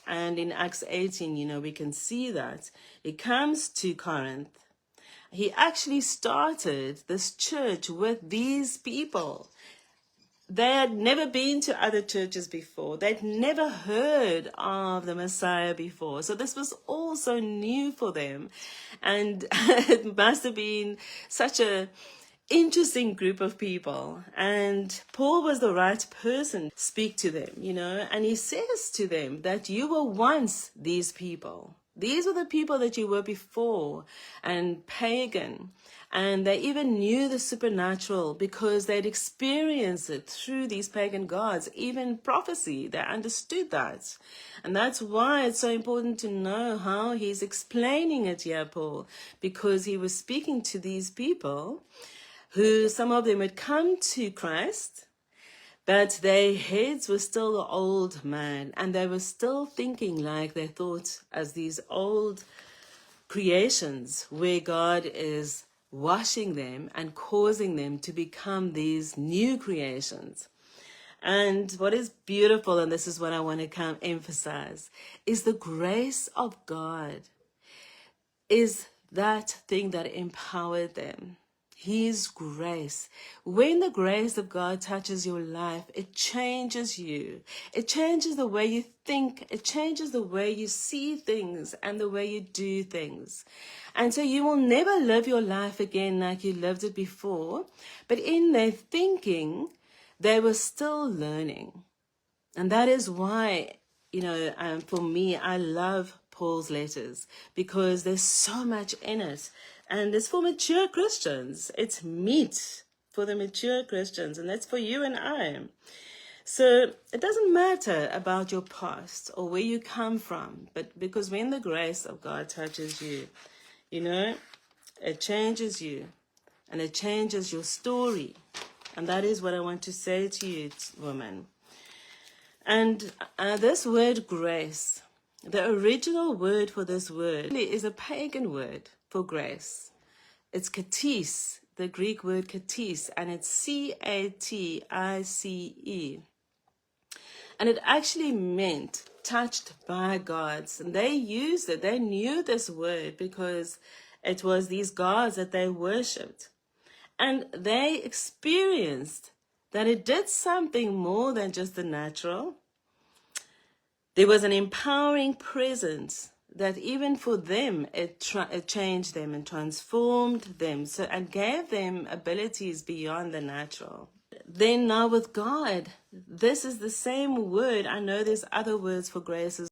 And in Acts 18, we can see that. He comes to Corinth. He actually started this church with these people. They had never been to other churches before. They'd never heard of the Messiah before. So this was all so new for them. And it must have been such a interesting group of people. And Paul was the right person to speak to them, and he says to them that you were once these people. These were the people that you were before, and pagan. And they even knew the supernatural because they'd experienced it through these pagan gods, even prophecy. They understood that. And that's why it's so important to know how he's explaining it here, Paul, because he was speaking to these people who some of them had come to Christ, but their heads were still the old man, and they were still thinking like they thought as these old creations where God is washing them and causing them to become these new creations. And what is beautiful, and this is what I want to emphasize, is the grace of God is that thing that empowered them. His grace. When the grace of God touches your life, it changes you. It changes the way you think. It changes the way you see things and the way you do things. And so you will never live your life again like you lived it before. But in their thinking, they were still learning. And that is why, for me, I love Paul's letters because there's so much in it. And it's for mature Christians. It's meat for the mature Christians. And that's for you and I. So it doesn't matter about your past or where you come from. But because when the grace of God touches you, it changes you. And it changes your story. And that is what I want to say to you, woman. And this word grace, the original word for this word is a pagan word for grace. It's katis, the Greek word katis, and it's C-A-T-I-C-E. And it actually meant touched by gods. And they used it. They knew this word because it was these gods that they worshipped. And they experienced that it did something more than just the natural. There was an empowering presence that even for them, it changed them and transformed them and gave them abilities beyond the natural. Then now with God, this is the same word. I know there's other words for grace as